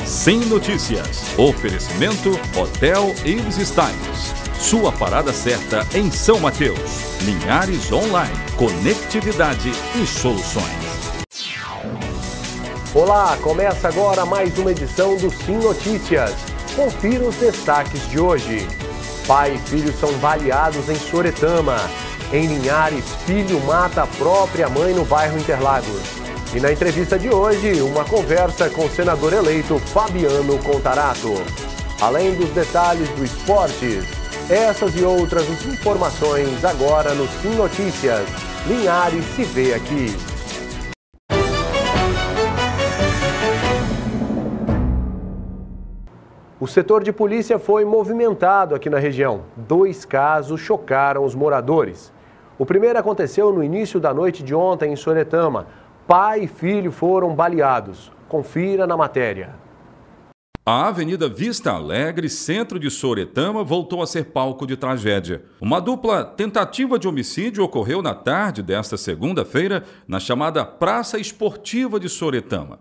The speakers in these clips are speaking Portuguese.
Sem Notícias. Oferecimento Hotel Ibis Styles. Sua parada certa em São Mateus. Linhares Online. Conectividade e soluções. Olá, começa agora mais uma edição do Sim Notícias. Confira os destaques de hoje. Pai e filho são baleados em Soretama. Em Linhares, filho mata a própria mãe no bairro Interlagos. E na entrevista de hoje, uma conversa com o senador eleito Fabiano Contarato. Além dos detalhes do esporte, essas e outras informações agora no Sim Notícias. Linhares se vê aqui. O setor de polícia foi movimentado aqui na região. 2 casos chocaram os moradores. O primeiro aconteceu no início da noite de ontem em Soretama. Pai e filho foram baleados. Confira na matéria. A Avenida Vista Alegre, centro de Soretama, voltou a ser palco de tragédia. Uma dupla tentativa de homicídio ocorreu na tarde desta segunda-feira na chamada Praça Esportiva de Soretama.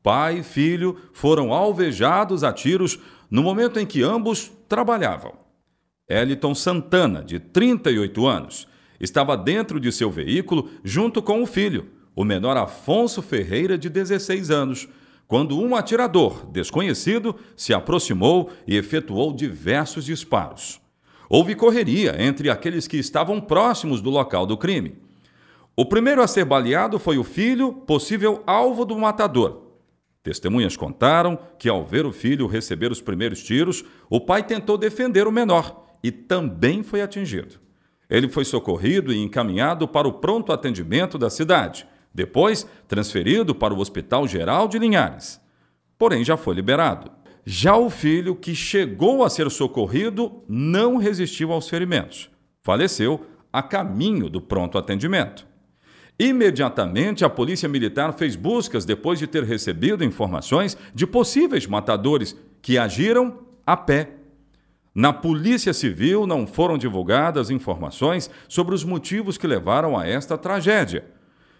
Pai e filho foram alvejados a tiros no momento em que ambos trabalhavam. Eliton Santana, de 38 anos, estava dentro de seu veículo junto com o filho, o menor Afonso Ferreira, de 16 anos, quando um atirador desconhecido se aproximou e efetuou diversos disparos. Houve correria entre aqueles que estavam próximos do local do crime. O primeiro a ser baleado foi o filho, possível alvo do matador. Testemunhas contaram que, ao ver o filho receber os primeiros tiros, o pai tentou defender o menor e também foi atingido. Ele foi socorrido e encaminhado para o pronto atendimento da cidade, depois transferido para o Hospital Geral de Linhares. Porém, já foi liberado. Já o filho, que chegou a ser socorrido, não resistiu aos ferimentos. Faleceu a caminho do pronto atendimento. Imediatamente, a Polícia Militar fez buscas depois de ter recebido informações de possíveis matadores que agiram a pé. Na Polícia Civil não foram divulgadas informações sobre os motivos que levaram a esta tragédia.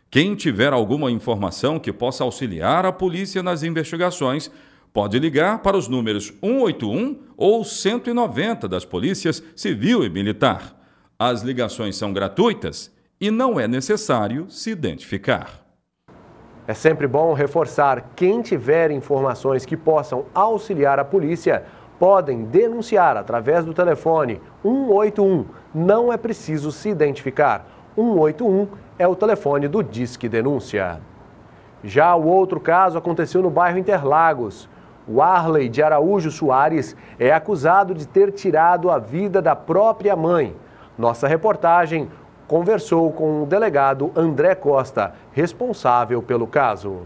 Quem tiver alguma informação que possa auxiliar a polícia nas investigações, pode ligar para os números 181 ou 190 das Polícias Civil e Militar. As ligações são gratuitas e não é necessário se identificar. É sempre bom reforçar: quem tiver informações que possam auxiliar a polícia, podem denunciar através do telefone 181. Não é preciso se identificar. 181 é o telefone do Disque Denúncia. Já o outro caso aconteceu no bairro Interlagos. O Arley de Araújo Soares é acusado de ter tirado a vida da própria mãe. Nossa reportagem conversou com o delegado André Costa, responsável pelo caso.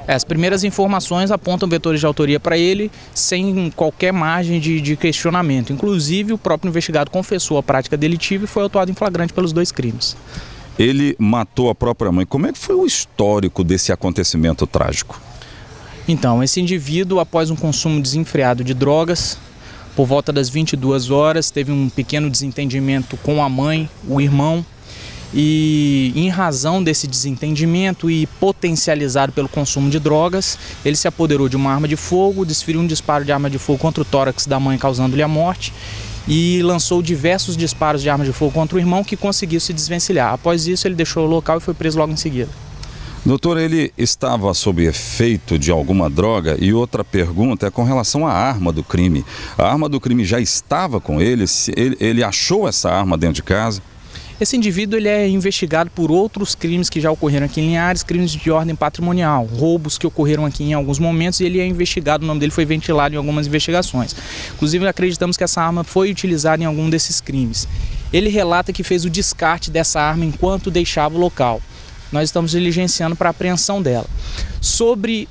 As primeiras informações apontam vetores de autoria para ele, sem qualquer margem de questionamento. Inclusive, o próprio investigado confessou a prática delitiva e foi autuado em flagrante pelos 2 crimes. Ele matou a própria mãe. Como é que foi o histórico desse acontecimento trágico? Então, esse indivíduo, após um consumo desenfreado de drogas, por volta das 22 horas, teve um pequeno desentendimento com a mãe, o irmão, e em razão desse desentendimento e potencializado pelo consumo de drogas, ele se apoderou de uma arma de fogo, desferiu um disparo de arma de fogo contra o tórax da mãe, causando-lhe a morte, e lançou diversos disparos de arma de fogo contra o irmão, que conseguiu se desvencilhar. Após isso, ele deixou o local e foi preso logo em seguida. Doutor, ele estava sob efeito de alguma droga? E outra pergunta é com relação à arma do crime. A arma do crime já estava com ele? Ele achou essa arma dentro de casa? Esse indivíduo ele é investigado por outros crimes que já ocorreram aqui em Linhares, crimes de ordem patrimonial, roubos que ocorreram aqui em alguns momentos, e ele é investigado, o nome dele foi ventilado em algumas investigações. Inclusive, acreditamos que essa arma foi utilizada em algum desses crimes. Ele relata que fez o descarte dessa arma enquanto deixava o local. Nós estamos diligenciando para a apreensão dela. Sobre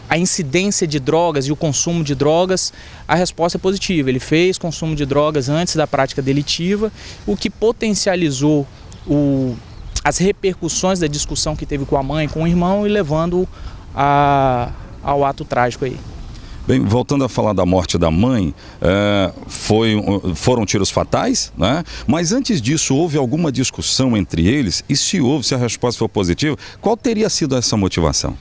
a incidência de drogas e o consumo de drogas, a resposta é positiva. Ele fez consumo de drogas antes da prática delitiva, o que potencializou as repercussões da discussão que teve com a mãe, com o irmão, e levando ao ato trágico aí. Bem, voltando a falar da morte da mãe, foram tiros fatais, né? Mas antes disso, houve alguma discussão entre eles? E se houve, se a resposta for positiva, qual teria sido essa motivação?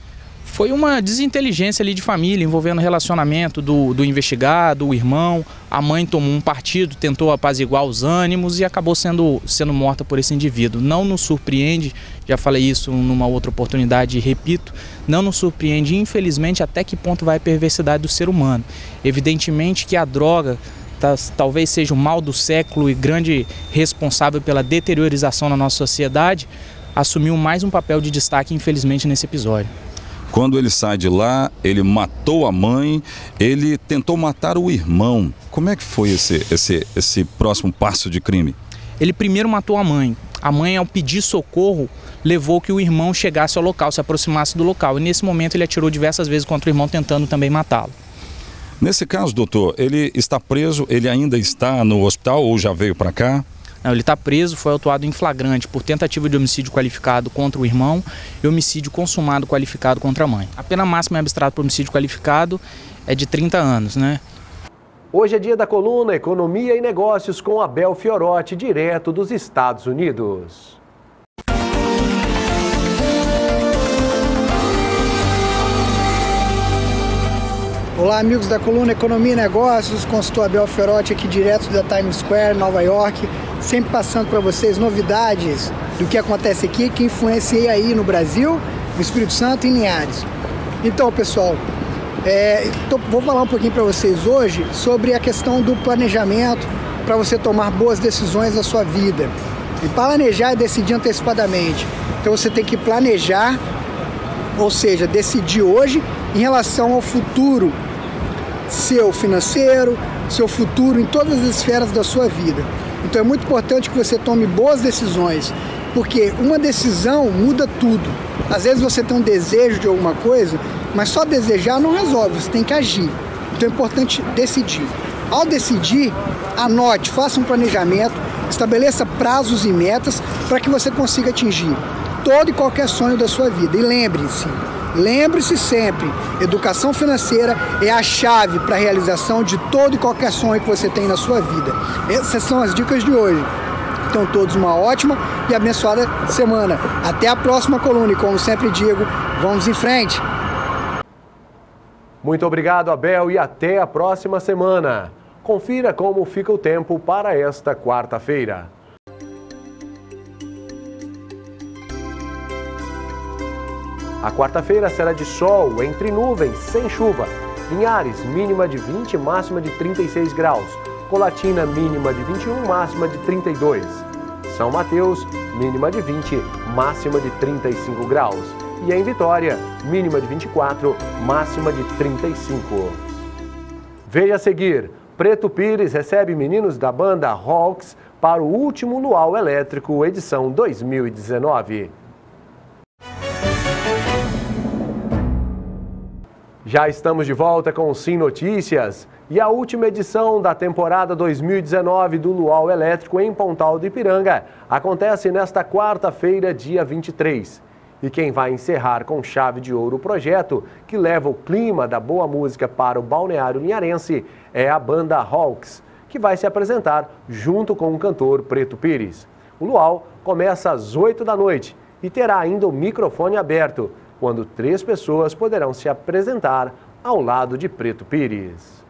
Foi uma desinteligência ali de família, envolvendo o relacionamento do investigado, o irmão. A mãe tomou um partido, tentou apaziguar os ânimos e acabou sendo morta por esse indivíduo. Não nos surpreende, já falei isso numa outra oportunidade e repito, não nos surpreende, infelizmente, até que ponto vai a perversidade do ser humano. Evidentemente que a droga talvez seja o mal do século e grande responsável pela deteriorização na nossa sociedade, assumiu mais um papel de destaque, infelizmente, nesse episódio. Quando ele sai de lá, ele matou a mãe, ele tentou matar o irmão. Como é que foi esse próximo passo de crime? Ele primeiro matou a mãe. A mãe, ao pedir socorro, levou que o irmão chegasse ao local, se aproximasse do local. E nesse momento ele atirou diversas vezes contra o irmão, tentando também matá-lo. Nesse caso, doutor, ele está preso, ele ainda está no hospital ou já veio para cá? Não, ele está preso, foi autuado em flagrante por tentativa de homicídio qualificado contra o irmão e homicídio consumado qualificado contra a mãe. A pena máxima em abstrato por homicídio qualificado é de 30 anos, né? Hoje é dia da coluna Economia e Negócios com Abel Fiorotti, direto dos Estados Unidos. Olá, amigos da coluna Economia e Negócios, consultor Abel Fiorotti aqui direto da Times Square, Nova York, sempre passando para vocês novidades do que acontece aqui, que influencia aí no Brasil, no Espírito Santo e em Linhares. Então, pessoal, vou falar um pouquinho para vocês hoje sobre a questão do planejamento para você tomar boas decisões na sua vida. E planejar é decidir antecipadamente. Então você tem que planejar, ou seja, decidir hoje em relação ao futuro seu financeiro, seu futuro em todas as esferas da sua vida. Então é muito importante que você tome boas decisões, porque uma decisão muda tudo. Às vezes você tem um desejo de alguma coisa, mas só desejar não resolve, você tem que agir. Então é importante decidir. Ao decidir, anote, faça um planejamento, estabeleça prazos e metas para que você consiga atingir todo e qualquer sonho da sua vida. E lembre-se sempre, educação financeira é a chave para a realização de todo e qualquer sonho que você tem na sua vida. Essas são as dicas de hoje. Então todos uma ótima e abençoada semana. Até a próxima coluna e como sempre digo, vamos em frente. Muito obrigado, Abel, e até a próxima semana. Confira como fica o tempo para esta quarta-feira. A quarta-feira será de sol, entre nuvens, sem chuva. Linhares, mínima de 20, máxima de 36 graus. Colatina, mínima de 21, máxima de 32. São Mateus, mínima de 20, máxima de 35 graus. E em Vitória, mínima de 24, máxima de 35. Veja a seguir, Preto Pires recebe meninos da banda Hawks para o último Luau Elétrico, edição 2019. Já estamos de volta com o Sim Notícias e a última edição da temporada 2019 do Luau Elétrico em Pontal do Ipiranga acontece nesta quarta-feira, dia 23. E quem vai encerrar com chave de ouro o projeto, que leva o clima da boa música para o balneário linharense, é a banda Hawks, que vai se apresentar junto com o cantor Preto Pires. O Luau começa às 8 da noite e terá ainda o microfone aberto, quando 3 pessoas poderão se apresentar ao lado de Preto Pires.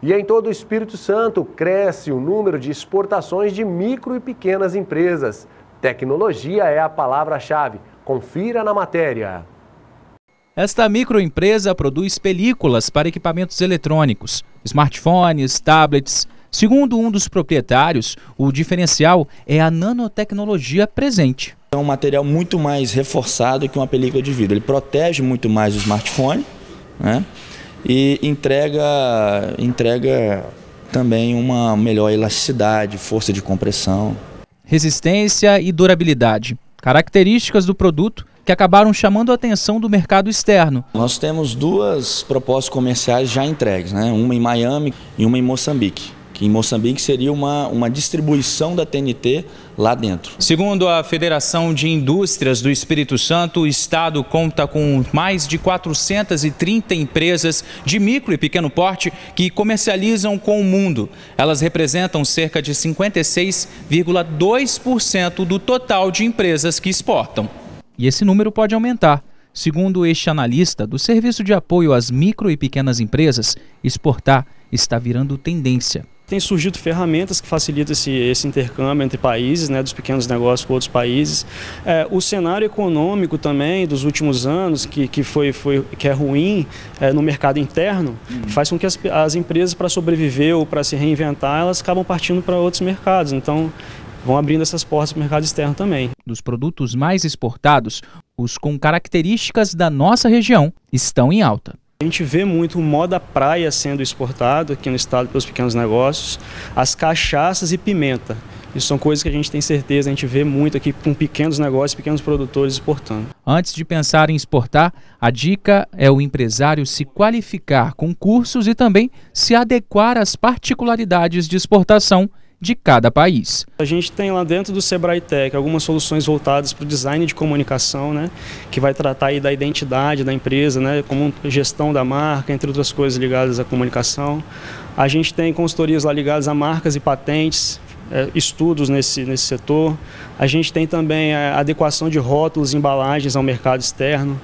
E em todo o Espírito Santo cresce o número de exportações de micro e pequenas empresas. Tecnologia é a palavra-chave. Confira na matéria. Esta microempresa produz películas para equipamentos eletrônicos, smartphones, tablets. Segundo um dos proprietários, o diferencial é a nanotecnologia presente. É um material muito mais reforçado que uma película de vidro. Ele protege muito mais o smartphone, né? E entrega também uma melhor elasticidade, força de compressão. Resistência e durabilidade, características do produto que acabaram chamando a atenção do mercado externo. Nós temos 2 propostas comerciais já entregues, né? Uma em Miami e uma em Moçambique. Que em Moçambique seria uma distribuição da TNT lá dentro. Segundo a Federação de Indústrias do Espírito Santo, o estado conta com mais de 430 empresas de micro e pequeno porte que comercializam com o mundo. Elas representam cerca de 56,2% do total de empresas que exportam. E esse número pode aumentar. Segundo este analista do Serviço de Apoio às Micro e Pequenas Empresas, exportar está virando tendência. Tem surgido ferramentas que facilitam esse intercâmbio entre países, né, dos pequenos negócios com outros países. O cenário econômico também dos últimos anos, que é ruim no mercado interno, faz com que as empresas, para sobreviver ou para se reinventar, elas acabam partindo para outros mercados. Então, vão abrindo essas portas para o mercado externo também. Dos produtos mais exportados, os com características da nossa região estão em alta. A gente vê muito o moda praia sendo exportado aqui no estado pelos pequenos negócios, as cachaças e pimenta. Isso são coisas que a gente tem certeza, a gente vê muito aqui com pequenos negócios, pequenos produtores exportando. Antes de pensar em exportar, a dica é o empresário se qualificar com cursos e também se adequar às particularidades de exportação de cada país. A gente tem lá dentro do Sebrae Tech algumas soluções voltadas para o design de comunicação, né, que vai tratar aí da identidade da empresa, né, como gestão da marca, entre outras coisas ligadas à comunicação. A gente tem consultorias lá ligadas a marcas e patentes, estudos nesse setor. A gente tem também a adequação de rótulos e embalagens ao mercado externo,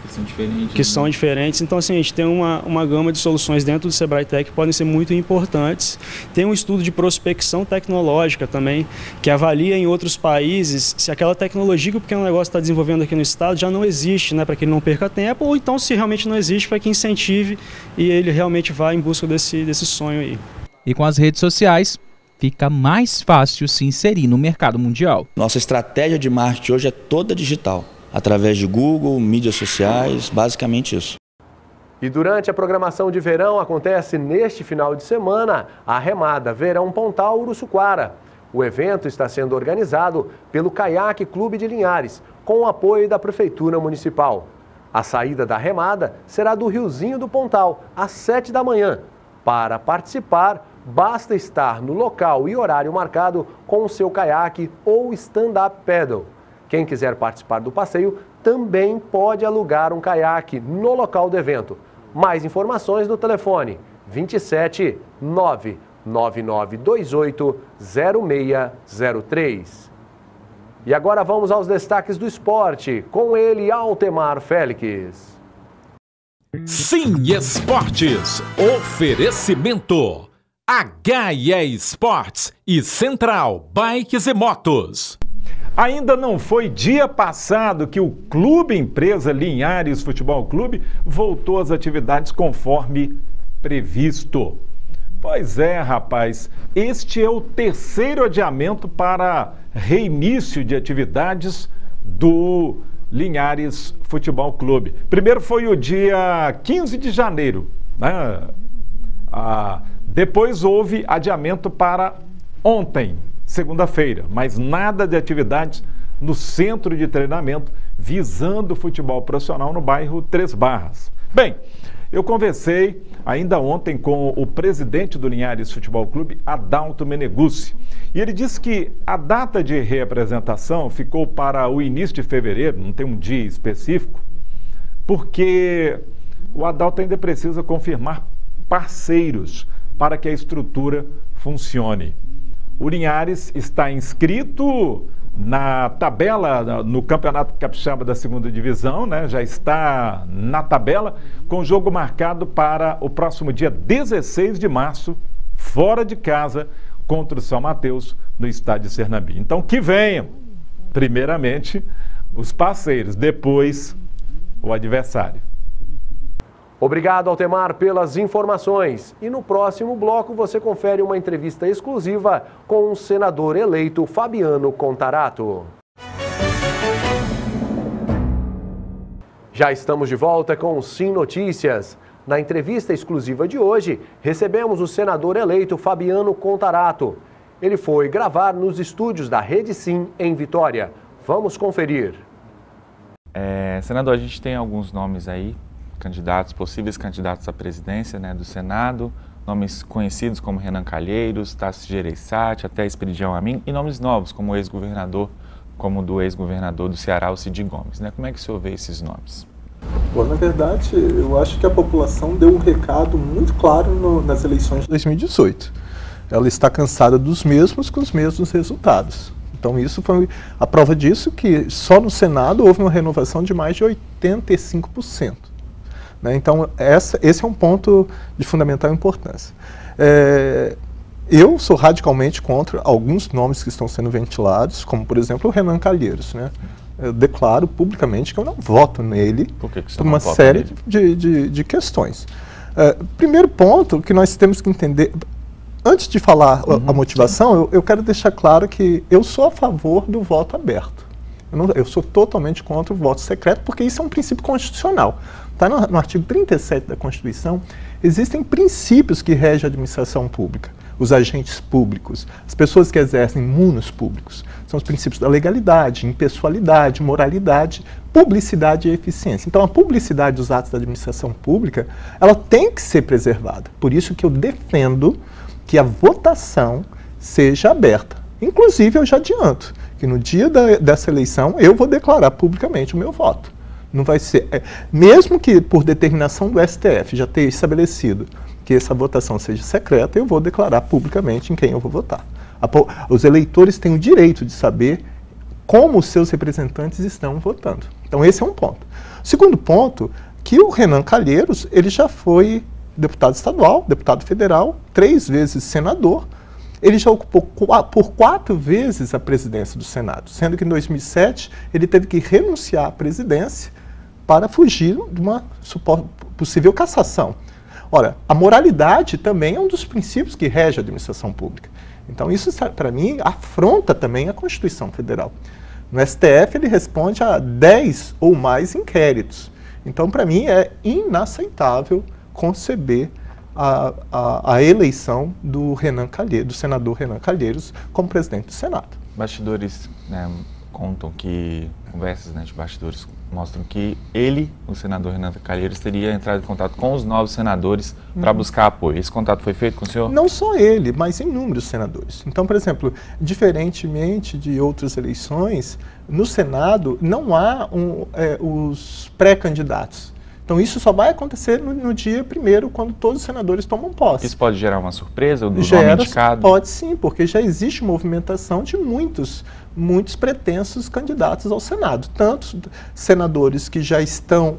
que são diferentes. Então, assim, a gente tem uma gama de soluções dentro do Sebrae Tech que podem ser muito importantes. Tem um estudo de prospecção tecnológica também, que avalia em outros países se aquela tecnologia que o pequeno negócio está desenvolvendo aqui no estado já não existe, né, para que ele não perca tempo, ou então, se realmente não existe, para que incentive e ele realmente vá em busca desse sonho aí. E com as redes sociais, fica mais fácil se inserir no mercado mundial. Nossa estratégia de marketing hoje é toda digital, através de Google, mídias sociais, basicamente isso. E durante a programação de verão acontece neste final de semana a Remada Verão Pontal Uruçuquara. O evento está sendo organizado pelo Caiaque Clube de Linhares, com o apoio da Prefeitura Municipal. A saída da remada será do Riozinho do Pontal, às 7 da manhã. Para participar, basta estar no local e horário marcado com o seu caiaque ou stand-up paddle. Quem quiser participar do passeio também pode alugar um caiaque no local do evento. Mais informações no telefone 27 99928 0603. E agora vamos aos destaques do esporte, com ele, Altemar Félix. Sim Esportes, oferecimento HE Esportes e Central Bikes e Motos. Ainda não foi dia passado que o Clube Empresa Linhares Futebol Clube voltou às atividades conforme previsto. Pois é, rapaz, este é o terceiro adiamento para reinício de atividades do Linhares Futebol Clube. Primeiro foi o dia 15 de janeiro, né? Depois houve adiamento para ontem, segunda-feira, mas nada de atividades no centro de treinamento visando o futebol profissional no bairro Três Barras. Bem, eu conversei ainda ontem com o presidente do Linhares Futebol Clube, Adalto Meneguzzi, e ele disse que a data de reapresentação ficou para o início de fevereiro, não tem um dia específico, porque o Adalto ainda precisa confirmar parceiros para que a estrutura funcione. O Linhares está inscrito na tabela, no Campeonato Capixaba da 2ª Divisão, né? Já está na tabela, com jogo marcado para o próximo dia 16 de março, fora de casa, contra o São Mateus, no estádio Sernambi. Então, que venham, primeiramente, os parceiros, depois o adversário. Obrigado, Altemar, pelas informações. E no próximo bloco você confere uma entrevista exclusiva com o senador eleito Fabiano Contarato. Já estamos de volta com o Sim Notícias. Na entrevista exclusiva de hoje, recebemos o senador eleito Fabiano Contarato. Ele foi gravar nos estúdios da Rede Sim em Vitória. Vamos conferir. Senador, a gente tem alguns nomes aí, possíveis candidatos à presidência, né, do Senado, nomes conhecidos como Renan Calheiros, Tasso Gereissati, até Esperidião Amin, e nomes novos, como o ex-governador, como do ex-governador do Ceará, o Cid Gomes, né? Como é que o senhor vê esses nomes? Bom, na verdade, eu acho que a população deu um recado muito claro nas eleições de 2018. Ela está cansada dos mesmos com os mesmos resultados. Então isso foi a prova disso, que só no Senado houve uma renovação de mais de 85%. Né? Então esse é um ponto de fundamental importância. Eu sou radicalmente contra alguns nomes que estão sendo ventilados, como por exemplo o Renan Calheiros, né? Eu declaro publicamente que eu não voto nele por uma série de questões. Primeiro ponto que nós temos que entender, antes de falar a motivação, eu quero deixar claro que eu sou a favor do voto aberto. Eu sou totalmente contra o voto secreto, porque isso é um princípio constitucional. Tá no artigo 37 da Constituição, existem princípios que regem a administração pública. Os agentes públicos, as pessoas que exercem munos públicos. São os princípios da legalidade, impessoalidade, moralidade, publicidade e eficiência. Então, a publicidade dos atos da administração pública, ela tem que ser preservada. Por isso que eu defendo que a votação seja aberta. Inclusive, eu já adianto que no dia dessa eleição, eu vou declarar publicamente o meu voto. Não vai ser, mesmo que por determinação do STF já tenha estabelecido que essa votação seja secreta, eu vou declarar publicamente em quem eu vou votar. Os eleitores têm o direito de saber como os seus representantes estão votando. Então esse é um ponto. Segundo ponto, que o Renan Calheiros, ele já foi deputado estadual, deputado federal, 3 vezes senador. Ele já ocupou por 4 vezes a presidência do Senado, sendo que em 2007 ele teve que renunciar à presidência para fugir de uma possível cassação. Ora, a moralidade também é um dos princípios que rege a administração pública. Então isso, para mim, afronta também a Constituição Federal. No STF ele responde a 10 ou mais inquéritos. Então, para mim, é inaceitável conceber a eleição do senador Renan Calheiros como presidente do Senado. Bastidores, né, contam que, conversas, né, de bastidores mostram que o senador Renan Calheiros, teria entrado em contato com os novos senadores para buscar apoio. Esse contato foi feito com o senhor? Não só ele, mas inúmeros senadores. Então, por exemplo, diferentemente de outras eleições, no Senado não há os pré-candidatos. Então isso só vai acontecer no dia 1º, quando todos os senadores tomam posse. Isso pode gerar uma surpresa do nome indicado? Pode sim, porque já existe movimentação de muitos pretensos candidatos ao Senado. Tanto senadores que já estão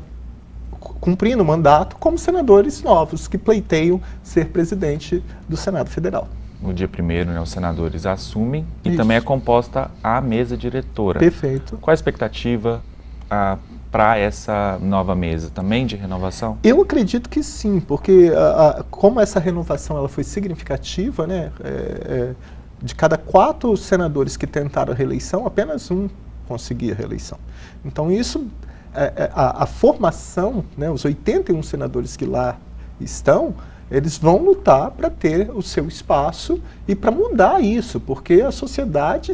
cumprindo o mandato, como senadores novos que pleiteiam ser presidente do Senado Federal. No dia 1º, né, os senadores assumem e também é composta a mesa diretora. Perfeito. Qual a expectativa para essa nova mesa, também de renovação? Eu acredito que sim, porque como essa renovação ela foi significativa, né, de cada 4 senadores que tentaram a reeleição, apenas um conseguia a reeleição. Então isso, a formação, né, os 81 senadores que lá estão, eles vão lutar para ter o seu espaço e para mudar isso, porque a sociedade,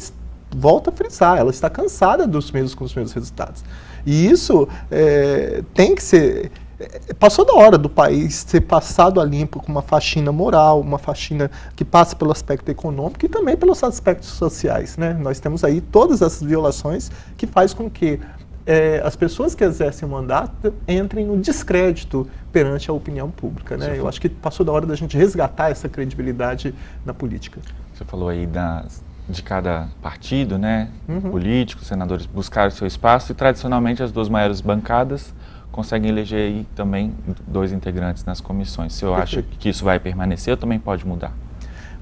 volta a frisar, ela está cansada com os mesmos resultados. E isso tem que ser... Passou da hora do país ser passado a limpo com uma faxina moral, uma faxina que passa pelo aspecto econômico e também pelos aspectos sociais, né? Nós temos aí todas essas violações que faz com que as pessoas que exercem o mandato entrem no descrédito perante a opinião pública, né? Eu acho que passou da hora da gente resgatar essa credibilidade na política. Você falou aí de cada partido, né, político, senadores buscaram seu espaço e tradicionalmente as 2 maiores bancadas conseguem eleger aí também 2 integrantes nas comissões. O senhor acha que isso vai permanecer ou também pode mudar?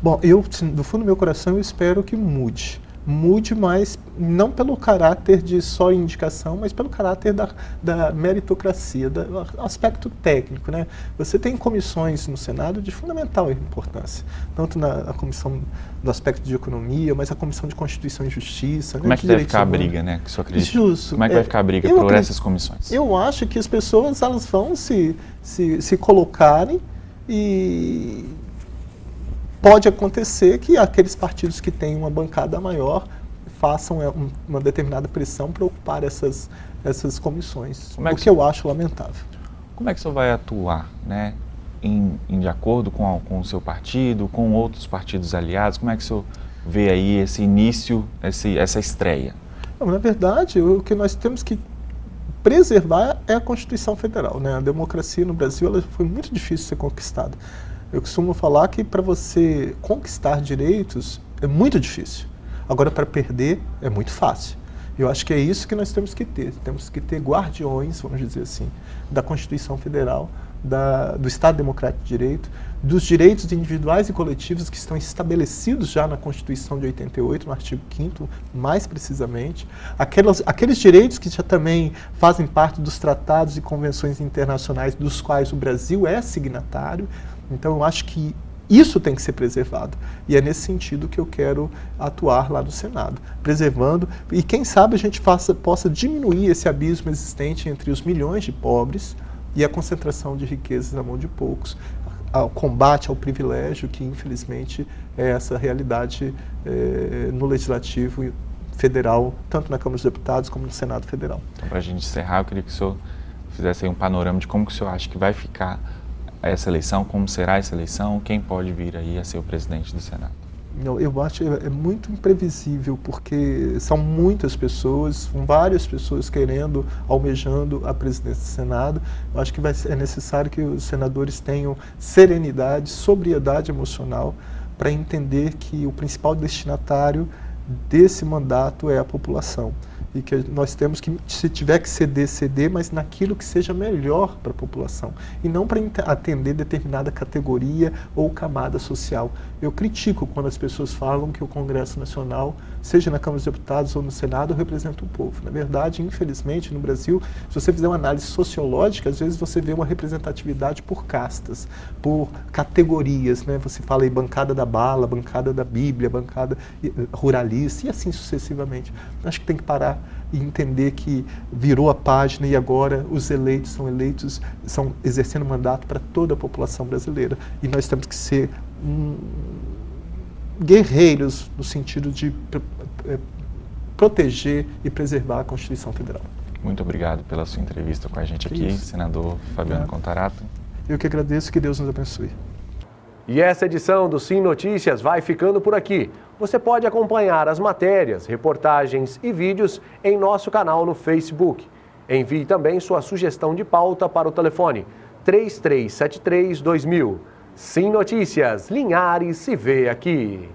Bom, do fundo do meu coração eu espero que mude. Mude, mas não pelo caráter de só indicação, mas pelo caráter da meritocracia, do aspecto técnico, né? Você tem comissões no Senado de fundamental importância, tanto na comissão do aspecto de economia, mas a comissão de Constituição e Justiça. Como é que deve ficar a briga, né? Que o senhor acredita? Justo. Como é que vai ficar a briga por essas comissões? Eu acho que as pessoas elas vão se colocarem e... Pode acontecer que aqueles partidos que têm uma bancada maior façam uma determinada pressão para ocupar essas comissões, o que eu acho lamentável. Como é que o senhor vai atuar, né, de acordo com o seu partido, com outros partidos aliados? Como é que o senhor vê aí esse início, essa estreia? Na verdade, o que nós temos que preservar é a Constituição Federal, né? A democracia no Brasil ela foi muito difícil de ser conquistada. Eu costumo falar que para você conquistar direitos é muito difícil. Agora, para perder, é muito fácil. Eu acho que é isso que nós temos que ter. Temos que ter guardiões, vamos dizer assim, da Constituição Federal, do Estado Democrático de Direito, dos direitos individuais e coletivos que estão estabelecidos já na Constituição de 88, no artigo 5º, mais precisamente. Aqueles direitos que já também fazem parte dos tratados e convenções internacionais dos quais o Brasil é signatário. Então, eu acho que isso tem que ser preservado. E é nesse sentido que eu quero atuar lá no Senado, preservando, e quem sabe a gente possa diminuir esse abismo existente entre os milhões de pobres e a concentração de riquezas na mão de poucos, ao combate ao privilégio, que infelizmente é essa realidade no Legislativo Federal, tanto na Câmara dos Deputados como no Senado Federal. Então, para a gente encerrar, eu queria que o senhor fizesse aí um panorama de como que o senhor acha que vai ficar essa eleição, como será essa eleição, quem pode vir aí a ser o presidente do Senado. Eu acho que é muito imprevisível, porque são muitas pessoas, são várias pessoas querendo, almejando a presidência do Senado. Eu acho que é necessário que os senadores tenham serenidade, sobriedade emocional, para entender que o principal destinatário desse mandato é a população. E que nós temos que, se tiver que ceder, mas naquilo que seja melhor para a população. E não para atender determinada categoria ou camada social. Eu critico quando as pessoas falam que o Congresso Nacional, seja na Câmara dos Deputados ou no Senado, representa o povo. Na verdade, infelizmente, no Brasil, se você fizer uma análise sociológica, às vezes você vê uma representatividade por castas, por categorias, né? Você fala aí bancada da bala, bancada da Bíblia, bancada ruralista e assim sucessivamente. Acho que tem que parar e entender que virou a página e agora os eleitos são exercendo mandato para toda a população brasileira. E nós temos que ser guerreiros no sentido de proteger e preservar a Constituição Federal. Muito obrigado pela sua entrevista com a gente aqui, senador Fabiano Contarato. Eu que agradeço, que Deus nos abençoe. E essa edição do Sim Notícias vai ficando por aqui. Você pode acompanhar as matérias, reportagens e vídeos em nosso canal no Facebook. Envie também sua sugestão de pauta para o telefone 3373-2000. Sim Notícias, Linhares se vê aqui.